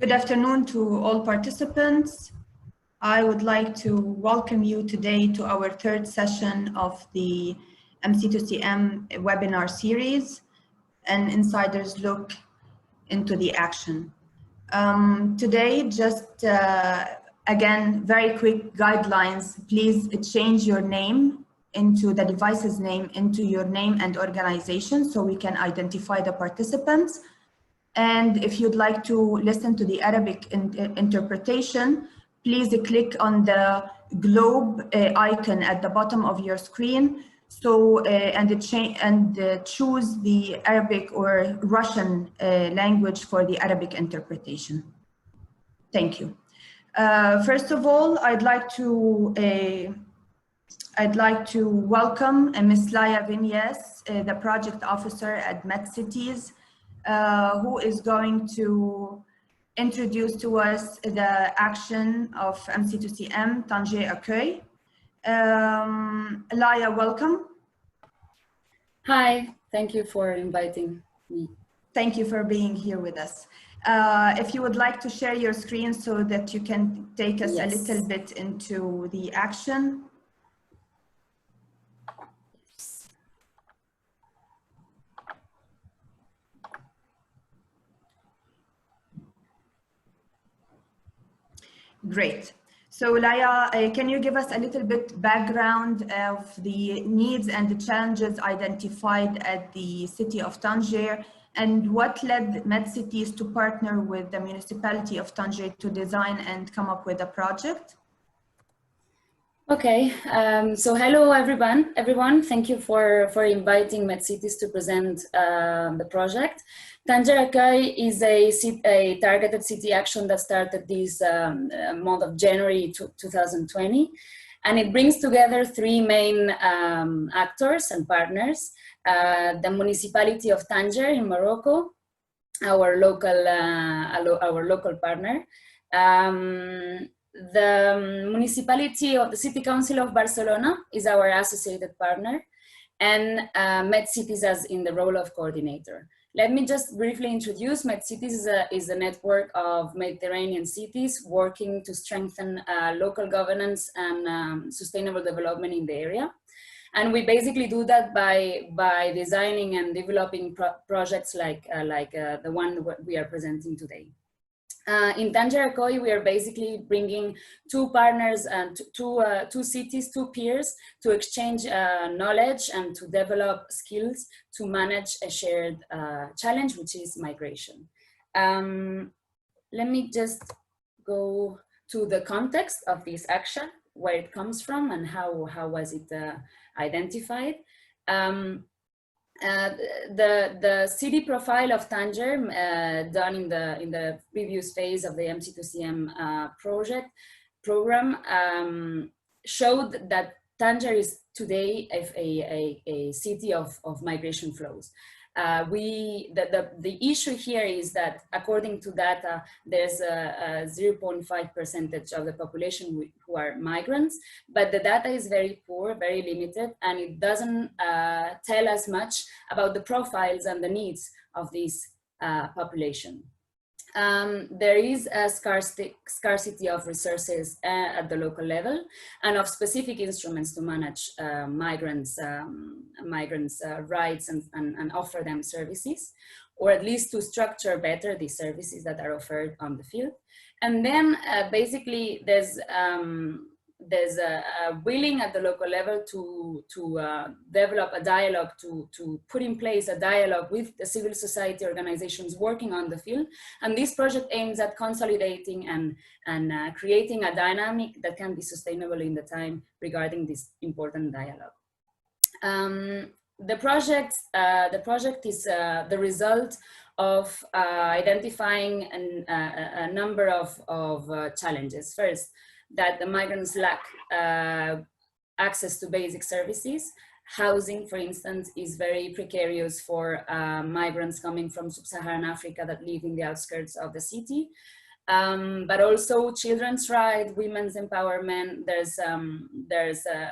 Good afternoon to all participants. I would like to welcome you today to our third session of the MC2CM webinar series, An Insider's Look into the Action. Today, just again, very quick guidelines. Please change your name into the device's name into your name and organization so we can identify the participants. And if you'd like to listen to the Arabic interpretation, please click on the globe icon at the bottom of your screen. So, choose the Arabic or Russian language for the Arabic interpretation. Thank you. First of all, I'd like to welcome Ms. Laya Vinyes, the project officer at MedCities, who is going to introduce to us the action of MC2CM Tangeraccueil. Laya, welcome. Hi, thank you for inviting me. Thank you for being here with us. If you would like to share your screen so that you can take us a little bit into the action. Great. So Laya, can you give us a little bit background of the needs and the challenges identified at the city of Tanger, and what led MedCities to partner with the municipality of Tanger to design and come up with a project? Okay, so hello everyone. Thank you for inviting MedCities to present the project. Tangeraccueil is a targeted city action that started this month of January 2020, and it brings together three main actors and partners: the municipality of Tanger in Morocco, our local partner, the municipality of the City Council of Barcelona is our associated partner, and MedCities as in the role of coordinator. Let me just briefly introduce MedCities is a network of Mediterranean cities working to strengthen local governance and sustainable development in the area. And we basically do that by designing and developing projects like the one we are presenting today. In Tangeraccueil, we are basically bringing two partners and two cities, two peers, to exchange knowledge and to develop skills to manage a shared challenge, which is migration. Let me just go to the context of this action, where it comes from and how was it identified. The city profile of Tanger, done in the previous phase of the MC2CM program, showed that Tanger is today a city of migration flows. The issue here is that, according to data, there's a 0.5% of the population who are migrants, but the data is very poor, very limited, and it doesn't tell us much about the profiles and the needs of this population. There is a scarcity of resources at the local level and of specific instruments to manage migrants' rights and offer them services, or at least to structure better the services that are offered on the field. And then basically there's a willing at the local level to develop a dialogue, to put in place a dialogue with the civil society organizations working on the field. And this project aims at consolidating and creating a dynamic that can be sustainable in the time regarding this important dialogue. The project is the result of identifying a number of challenges. First, that the migrants lack access to basic services. Housing, for instance, is very precarious for migrants coming from sub-Saharan Africa that live in the outskirts of the city. But also children's rights, women's empowerment. There's a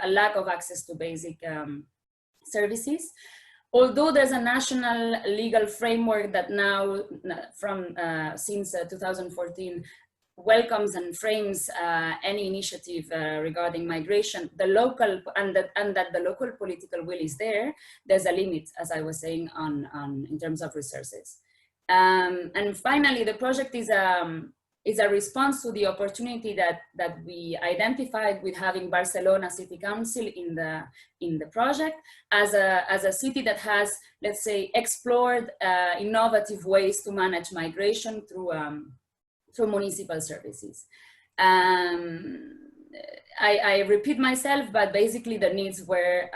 lack of access to basic services. although there's a national legal framework that now, since 2014, welcomes and frames any initiative regarding migration, the local and that the local political will is there, there's a limit, as I was saying, in terms of resources. And finally, the project is a response to the opportunity that we identified with having Barcelona City Council in the project as a city that has, let's say, explored innovative ways to manage migration through municipal services. I repeat myself, but basically the needs were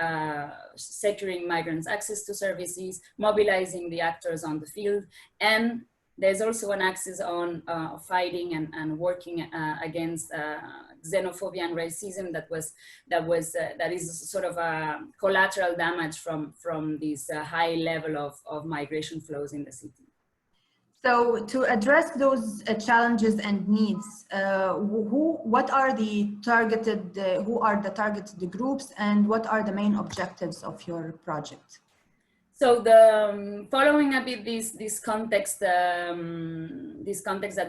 securing migrants' access to services, mobilizing the actors on the field, and there's also an axis on fighting and working against xenophobia and racism that is sort of a collateral damage from this high level of migration flows in the city. So to address those challenges and needs, what are the targeted, who are the targeted groups, and what are the main objectives of your project? So following a bit this context that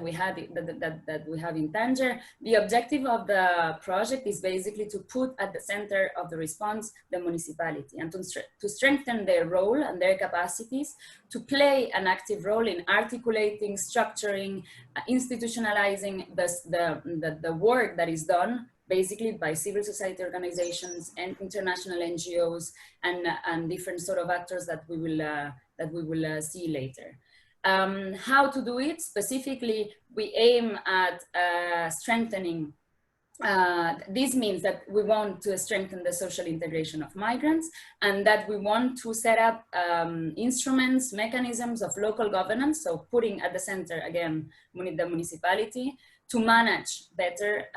we have in Tanger, the objective of the project is basically to put at the center of the response the municipality and to strengthen their role and their capacities to play an active role in articulating, structuring, institutionalizing the work that is done basically by civil society organizations and international NGOs and different sort of actors that we will see later. How to do it? Specifically, we aim at strengthening. This means that we want to strengthen the social integration of migrants and that we want to set up instruments, mechanisms of local governance, so putting at the center, again, the municipality, to manage better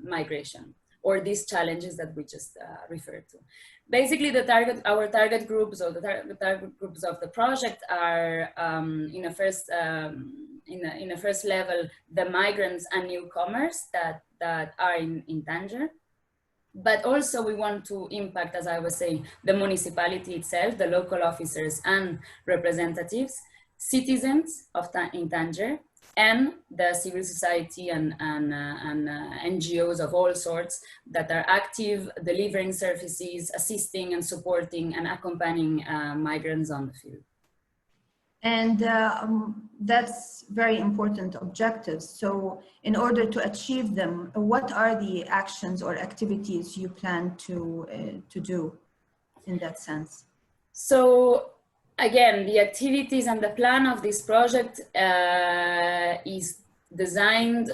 migration or these challenges that we just referred to. Basically, our target groups or the target groups of the project are in a first level, the migrants and newcomers that are in Tanger. But also we want to impact, as I was saying, the municipality itself, the local officers and representatives, citizens in Tanger, and the civil society and NGOs of all sorts that are active, delivering services, assisting and supporting and accompanying migrants on the field. And that's very important objectives. So in order to achieve them, what are the actions or activities you plan to do in that sense? So again, the activities and the plan of this project was designed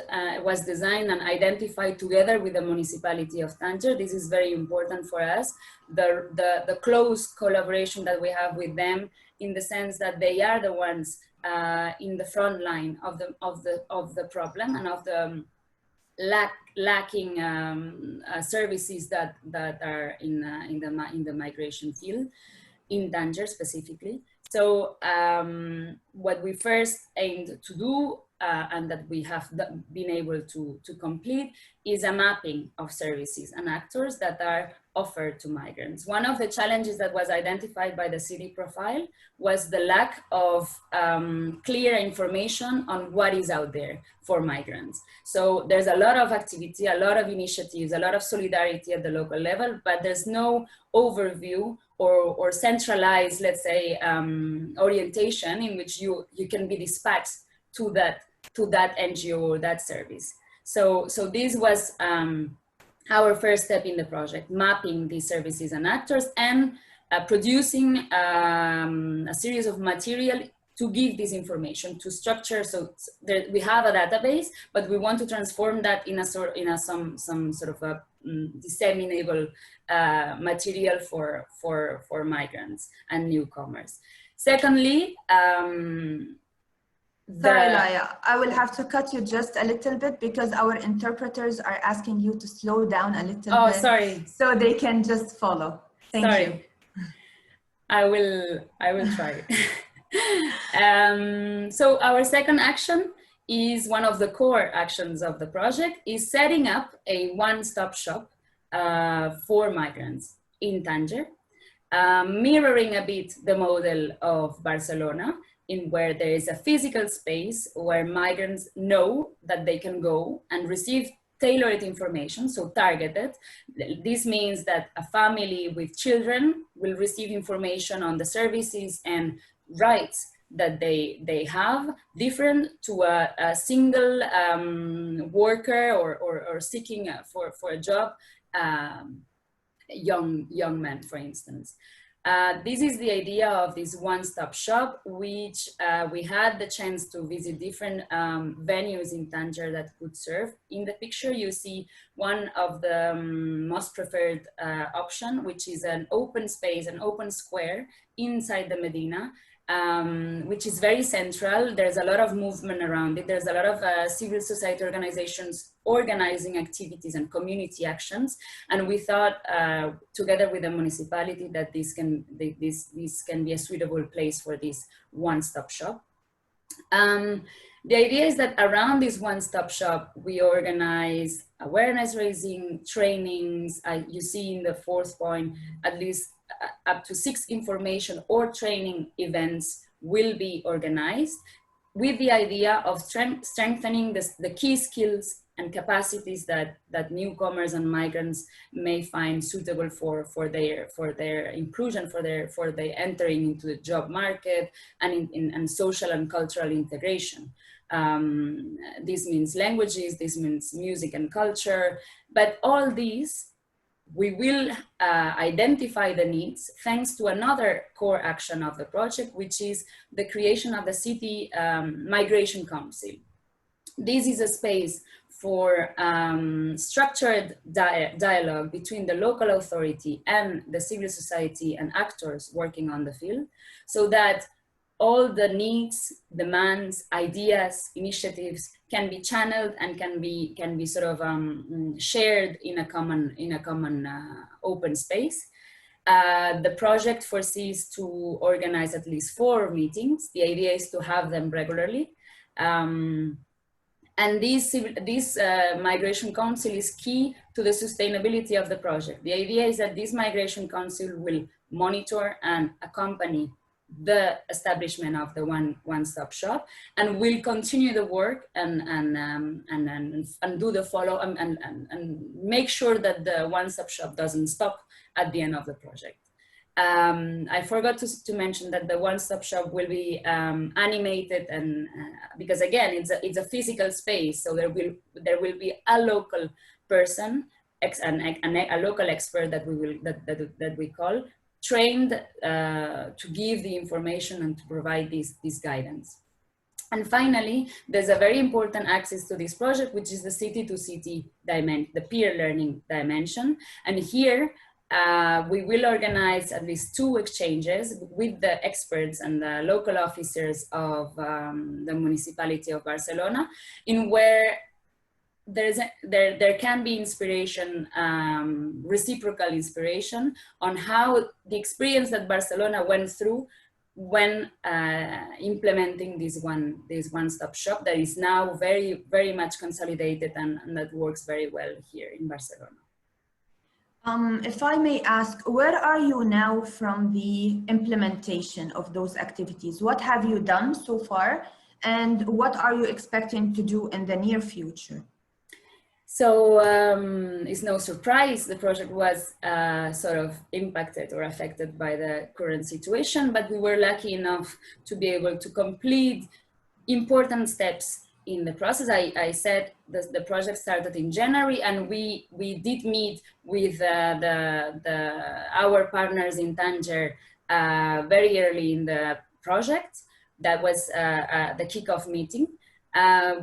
and identified together with the municipality of Tanger. This is very important for us. The close collaboration that we have with them, in the sense that they are the ones in the front line of the problem and of the lacking services that are in the migration field in Tanger specifically. So what we first aimed to do and that we have been able to complete is a mapping of services and actors that are offered to migrants. One of the challenges that was identified by the city profile was the lack of clear information on what is out there for migrants. So there's a lot of activity, a lot of initiatives, a lot of solidarity at the local level, but there's no overview or centralized, let's say, orientation in which you can be dispatched to that NGO or that service. So this was our first step in the project, mapping these services and actors and producing a series of material to give this information, to structure. So we have a database, but we want to transform that in some sort of a disseminable material for migrants and newcomers. Secondly, sorry, Laya, I will have to cut you just a little bit because our interpreters are asking you to slow down a little bit. Oh, sorry. So they can just follow. Thank you. I will try. So our second action is one of the core actions of the project is setting up a one-stop shop for migrants in Tanger. mirroring a bit the model of Barcelona, in where there is a physical space where migrants know that they can go and receive tailored information, so targeted. This means that a family with children will receive information on the services and rights that they have, different to a single worker or seeking for a job, young man, for instance. This is the idea of this one-stop shop, which we had the chance to visit different venues in Tanger that could serve. In the picture, you see one of the most preferred option, which is an open space, an open square inside the Medina, which is very central. There's a lot of movement around it. There's a lot of civil society organizations organizing activities and community actions. And we thought, together with the municipality, that this can be a suitable place for this one-stop shop. The idea is that around this one-stop shop, we organize awareness raising, trainings. You see in the fourth point, at least up to 6 information or training events will be organized, with the idea of strengthening the key skills and capacities that newcomers and migrants may find suitable for their inclusion, for their entering into the job market and social and cultural integration. This means languages, this means music and culture, but all these we will identify the needs thanks to another core action of the project, which is the creation of the City Migration Council. This is a space for structured dialogue between the local authority and the civil society and actors working on the field, so that all the needs, demands, ideas, initiatives can be channeled and can be sort of shared in a common open space. The project foresees to organize at least 4 meetings. The idea is to have them regularly. And this Migration Council is key to the sustainability of the project. The idea is that this Migration Council will monitor and accompany the establishment of the one-stop shop, and will continue the work and do the follow and make sure that the one-stop shop doesn't stop at the end of the project. I forgot to mention that the one-stop shop will be animated, and because again it's a physical space, so there will be a local person, a local expert that we call, trained to give the information and to provide this guidance. And finally, there's a very important axis to this project, which is the city-to-city dimension, the peer learning dimension. And here we will organize at least 2 exchanges with the experts and the local officers of the municipality of Barcelona, in where there can be inspiration, reciprocal inspiration on how the experience that Barcelona went through when implementing this one-stop shop that is now very, very much consolidated and that works very well here in Barcelona. If I may ask, where are you now from the implementation of those activities? What have you done so far, and what are you expecting to do in the near future? So it's no surprise the project was sort of impacted or affected by the current situation, but we were lucky enough to be able to complete important steps in the process. I said the project started in January, and we did meet with our partners in Tanger very early in the project. That was the kickoff meeting.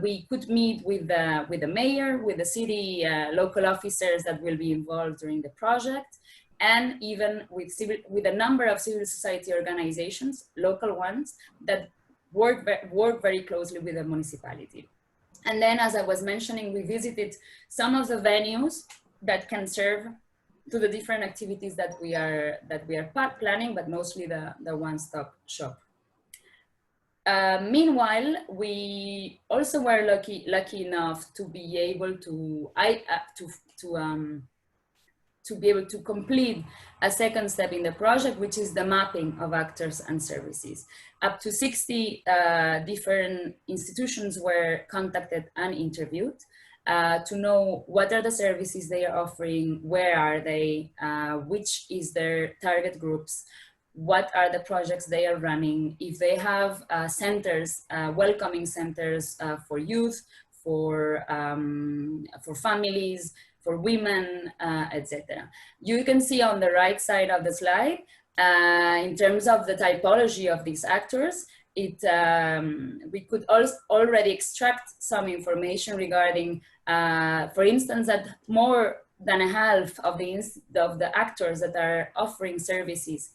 We could meet with the mayor, with the city local officers that will be involved during the project, and even with a number of civil society organizations, local ones, that work very closely with the municipality. And then, as I was mentioning, we visited some of the venues that can serve to the different activities that we are planning, but mostly the one-stop shop. Meanwhile, we also were lucky enough to be able to to be able to complete a second step in the project, which is the mapping of actors and services. Up to 60 different institutions were contacted and interviewed to know what are the services they are offering, where are they, which is their target groups, what are the projects they are running, if they have centers, welcoming centers for youth, for families, for women, etc. You can see on the right side of the slide, in terms of the typology of these actors, we could also already extract some information regarding, for instance, that more than a half of the actors that are offering services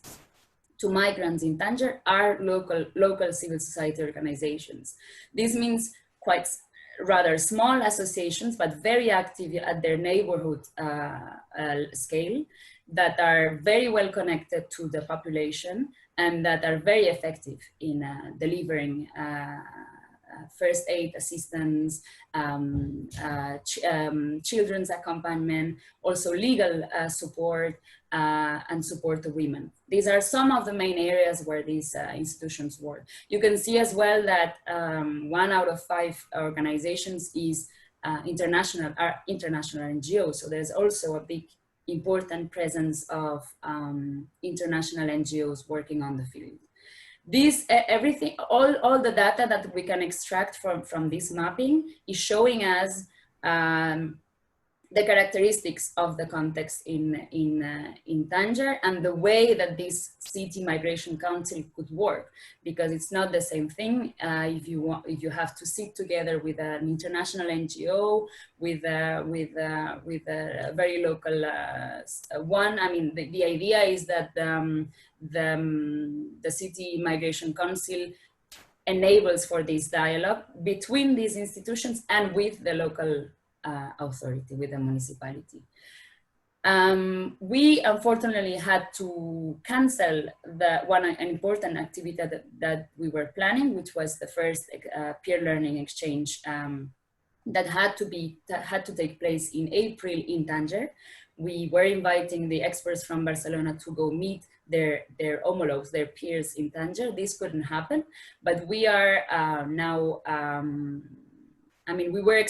to migrants in Tanger are local civil society organizations. This means quite rather small associations, but very active at their neighborhood scale, that are very well connected to the population and that are very effective in delivering first aid assistance, children's accompaniment, also legal support, and support to women. These are some of the main areas where these institutions work. You can see as well that 1 out of 5 organizations is international NGOs. So there's also a big important presence of international NGOs working on the field. This, everything, all the data that we can extract from this mapping is showing us the characteristics of the context in Tanger and the way that this city migration council could work, because it's not the same thing if you have to sit together with an international NGO, with a very local one. I mean, the idea is that the city migration council enables for this dialogue between these institutions and with the local authority, with the municipality. We unfortunately had to cancel an important activity that we were planning, which was the first peer learning exchange that had to take place in April in Tanger. We were inviting the experts from Barcelona to go meet their homologues, their peers in Tanger. This couldn't happen, but we are now. I mean, we were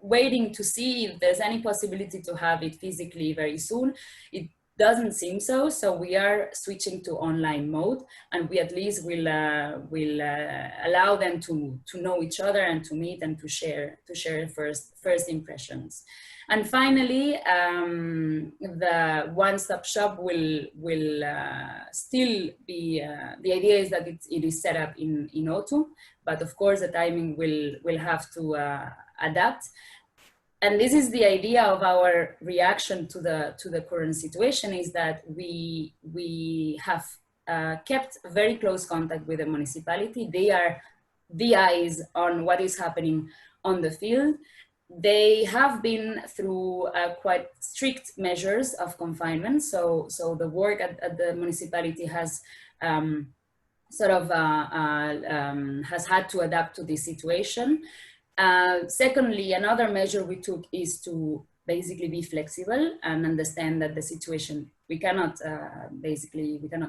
waiting to see if there's any possibility to have it physically very soon. It doesn't seem so, so we are switching to online mode, and we at least will allow them to know each other and to meet and to share first impressions. And finally, the one-stop shop will still be, the idea is that it is set up in autumn, but of course the timing will have to adapt. And this is the idea of our reaction to the current situation, is that we have kept very close contact with the municipality. They are the eyes on what is happening on the field. They have been through quite strict measures of confinement. So the work at the municipality has has had to adapt to this situation. Secondly, another measure we took is to basically be flexible and understand that the situation, we cannot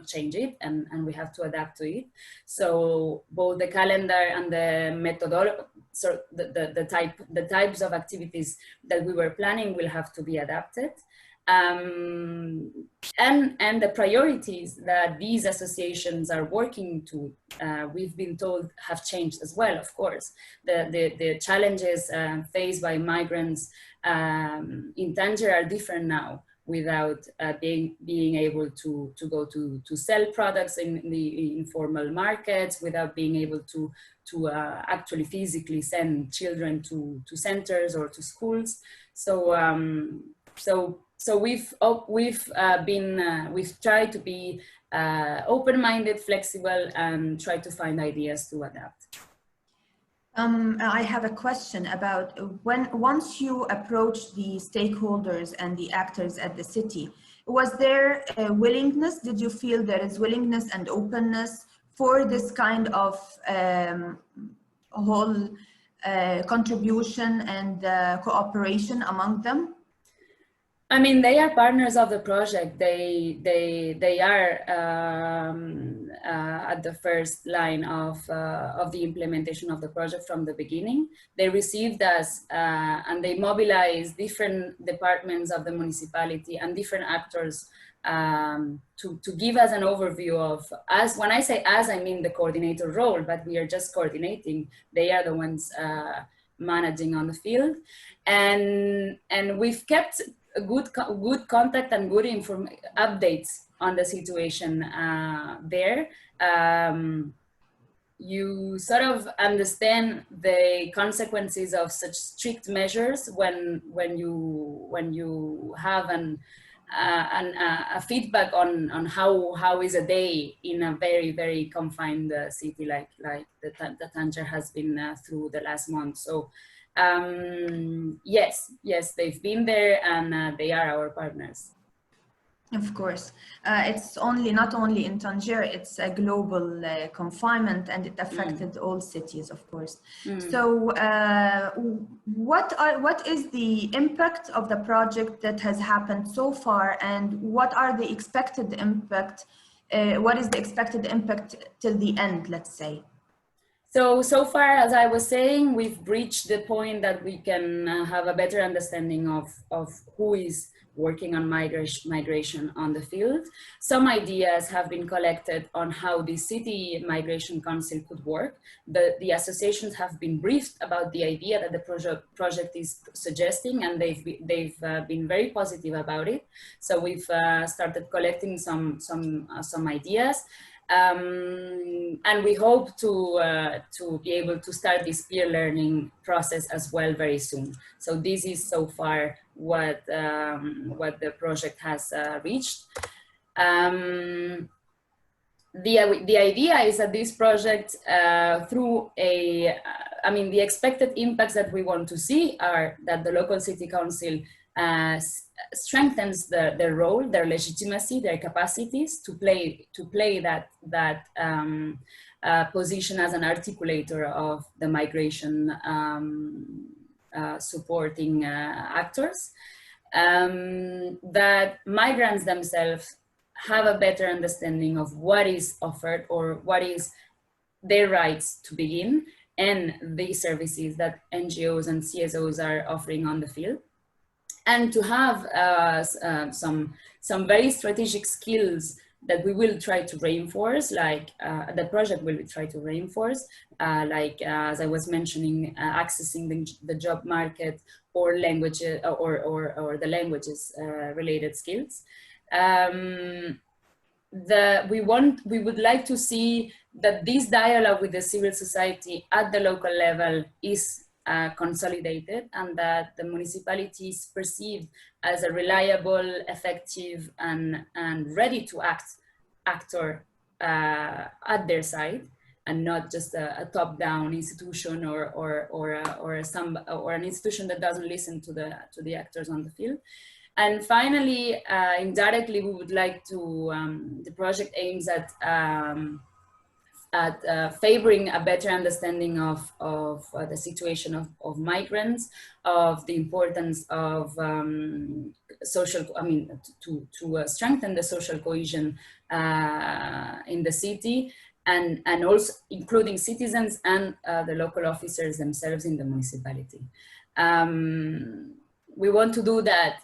change it, and we have to adapt to it. So both the calendar and the methodology, so the types of activities that we were planning will have to be adapted. And the priorities that these associations are working to, we've been told, have changed as well. Of course, the challenges faced by migrants in Tanger are different now, without being able to go to sell products in the informal markets, without being able to actually physically send children to centers or to schools. So we've tried to be open-minded, flexible, and try to find ideas to adapt. I have a question about once you approached the stakeholders and the actors at the city, was there a willingness? Did you feel there is willingness and openness for this kind of whole contribution and cooperation among them? I mean, they are partners of the project. They are at the first line of the implementation of the project from the beginning. They received us and they mobilized different departments of the municipality and different actors to give us an overview of us. When I say us, I mean the coordinator role, but we are just coordinating. They are the ones managing on the field, and we've kept a good contact and good updates on the situation there. You sort of understand the consequences of such strict measures when you have a feedback on how is a day in a very confined city like the Tanger has been through the last month. So yes, they've been there and they are our partners. Of course, it's not only in Tangier, it's a global confinement, and it affected all cities, of course. So what is the impact of the project that has happened so far, and what are the expected impact? What is the expected impact till the end, let's say? So far, as I was saying, we've reached the point that we can have a better understanding of who is working on migration on the field. Some ideas have been collected on how the City Migration Council could work. The associations have been briefed about the idea that the project is suggesting, and they've been very positive about it. So we've started collecting some ideas. And we hope to be able to start this peer learning process as well very soon. So this is so far what the project has reached. The idea is that this project, through the expected impacts that we want to see are that the local city council strengthens their role, their legitimacy, their capacities to play that position as an articulator of the migration supporting actors. That migrants themselves have a better understanding of what is offered or what is their rights to begin, and the services that NGOs and CSOs are offering on the field. And to have some very strategic skills that we will try to reinforce, like the project will try to reinforce, as I was mentioning, accessing the job market or language or the languages related skills. We would like to see that this dialogue with the civil society at the local level is consolidated, and that the municipality is perceived as a reliable, effective, and ready to act actor at their side, and not just a top-down institution or an institution that doesn't listen to the actors on the field. And finally, indirectly, we would like to, the project aims at favoring a better understanding of the situation of migrants, of the importance of to strengthen the social cohesion in the city, and also including citizens and the local officers themselves in the municipality. We want to do that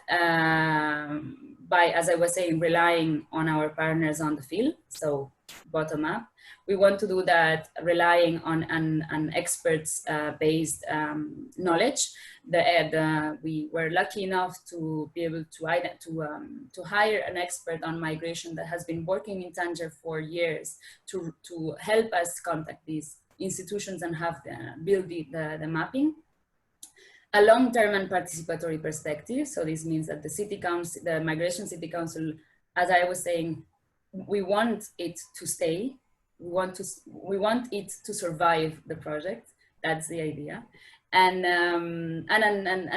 by, as I was saying, relying on our partners on the field, so bottom up. We want to do that relying on experts-based knowledge. We were lucky enough to be able to hire an expert on migration that has been working in Tanger for years to help us contact these institutions and have build the mapping. A long-term and participatory perspective. So this means that the city council, the Migration City Council, as I was saying, we want it to stay. We want it to survive the project. That's the idea. And an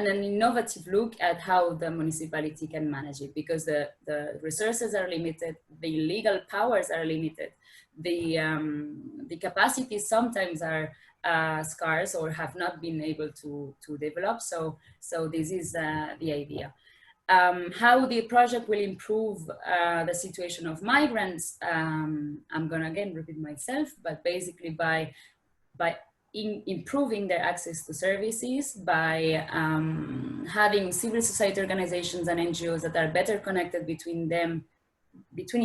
innovative look at how the municipality can manage it, because the resources are limited, the legal powers are limited, the capacities sometimes are scarce or have not been able to develop. So this is the idea. How the project will improve the situation of migrants, I'm gonna again repeat myself, but basically by improving their access to services, by having civil society organizations and NGOs that are better connected between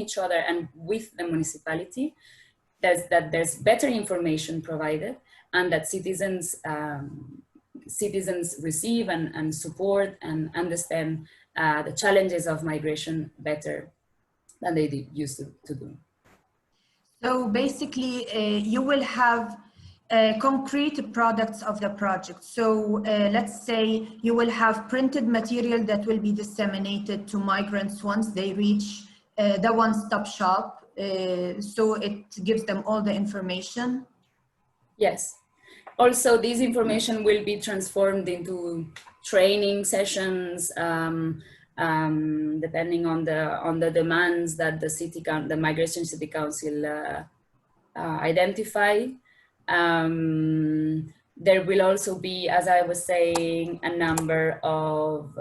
each other and with the municipality, there's better information provided, and that citizens receive and support and understand the challenges of migration better than they used to do. So basically, you will have concrete products of the project. So let's say you will have printed material that will be disseminated to migrants once they reach the one-stop shop. So it gives them all the information. Yes. Also, this information will be transformed into training sessions, depending on the demands that the Migration City Council identify. There will also be, as I was saying, a number of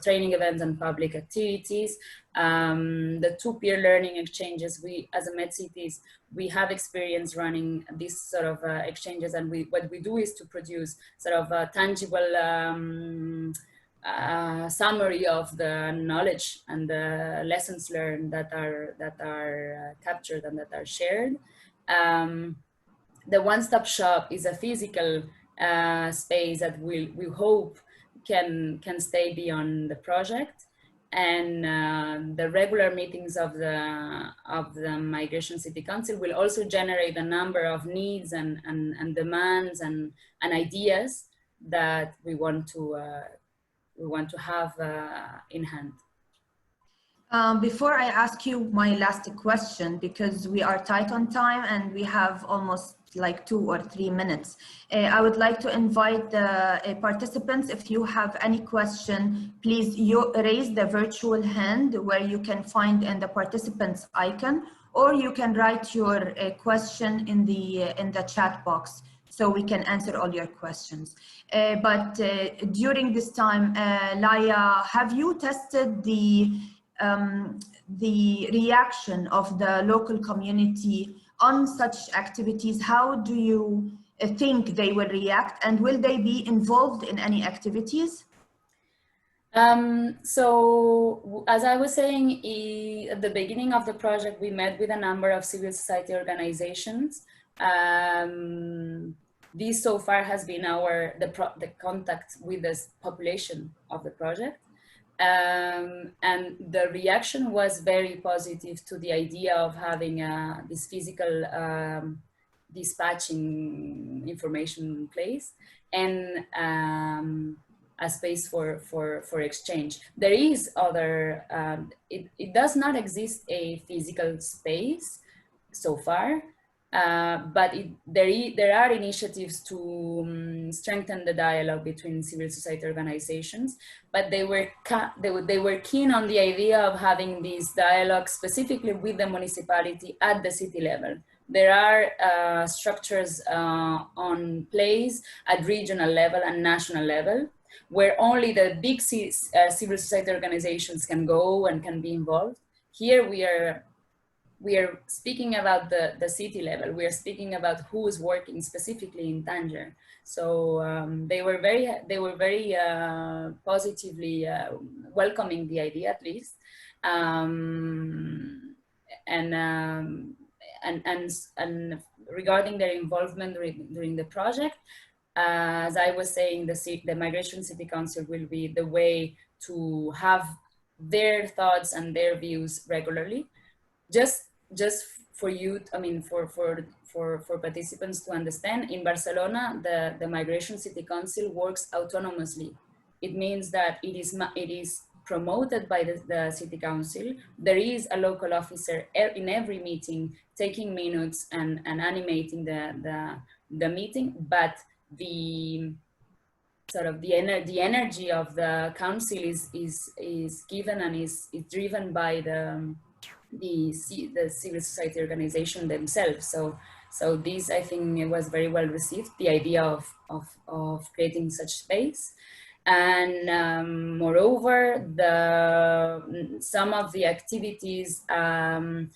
training events and public activities. The two-peer learning exchanges, we as a MedCities, we have experience running these sort of exchanges, and what we do is to produce sort of a tangible summary of the knowledge and the lessons learned that are captured and that are shared. The one-stop shop is a physical space that we hope can stay beyond the project, and the regular meetings of the Migration City Council will also generate a number of needs and demands and ideas that we want to have in hand. Before I ask you my last question, because we are tight on time and we have almost like 2 or 3 minutes, I would like to invite the participants. If you have any question, please raise the virtual hand where you can find in the participants icon, or you can write your question in the chat box, so we can answer all your questions. But during this time, Laya, have you tested the reaction of the local community on such activities? How do you think they will react, and will they be involved in any activities? So as I was saying, at the beginning of the project, we met with a number of civil society organizations. This so far has been the contact with the population of the project. And the reaction was very positive to the idea of having this physical dispatching information in place, and a space for exchange. There is other, it does not exist a physical space so far, but there are initiatives to strengthen the dialogue between civil society organizations, but they were keen on the idea of having these dialogues specifically with the municipality at the city level. There are structures on place at regional level and national level, where only the big civil society organizations can go and can be involved. Here we are speaking about the city level. We are speaking about who is working specifically in Tanger. So they were very positively welcoming the idea, at least, and regarding their involvement during the project. As I was saying, the Migration City Council will be the way to have their thoughts and their views regularly. Just for you, I mean, for participants to understand, in Barcelona, the Migration City Council works autonomously. It means that it is promoted by the City Council. There is a local officer in every meeting taking minutes and animating the meeting, but the sort of the energy of the council is given and is driven by the civil society organization themselves. So this, I think, was very well received, the idea of creating such space. And moreover, some of the activities around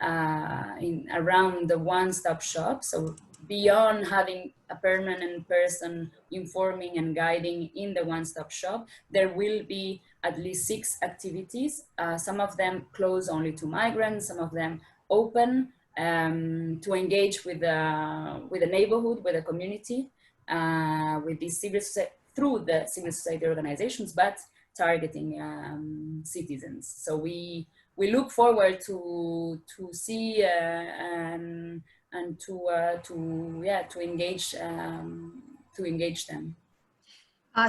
the one-stop shop, so beyond having a permanent person informing and guiding in the one-stop shop, there will be at least 6 activities. Some of them close only to migrants, some of them open to engage with the neighborhood, with the community, with the through the civil society organizations, but targeting citizens. So we look forward to see and to engage them.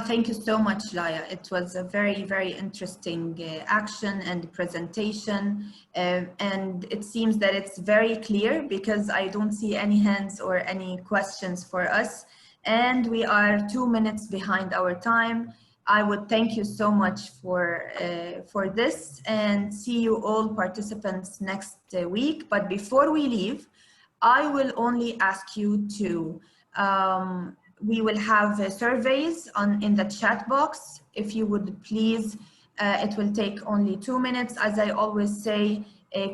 Thank you so much, Laya. It was a very, very interesting action and presentation. And it seems that it's very clear because I don't see any hands or any questions for us. And we are 2 minutes behind our time. I would thank you so much for this and see you all participants next week. But before we leave, I will only ask you to we will have surveys in the chat box. If you would please, it will take only 2 minutes. As I always say,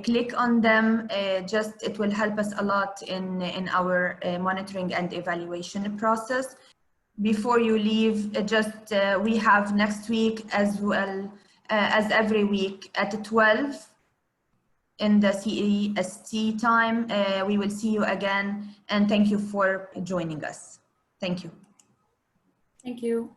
click on them. It will help us a lot in our monitoring and evaluation process. Before you leave, we have next week as well as every week at 12 in the CEST time. We will see you again, and thank you for joining us. Thank you. Thank you.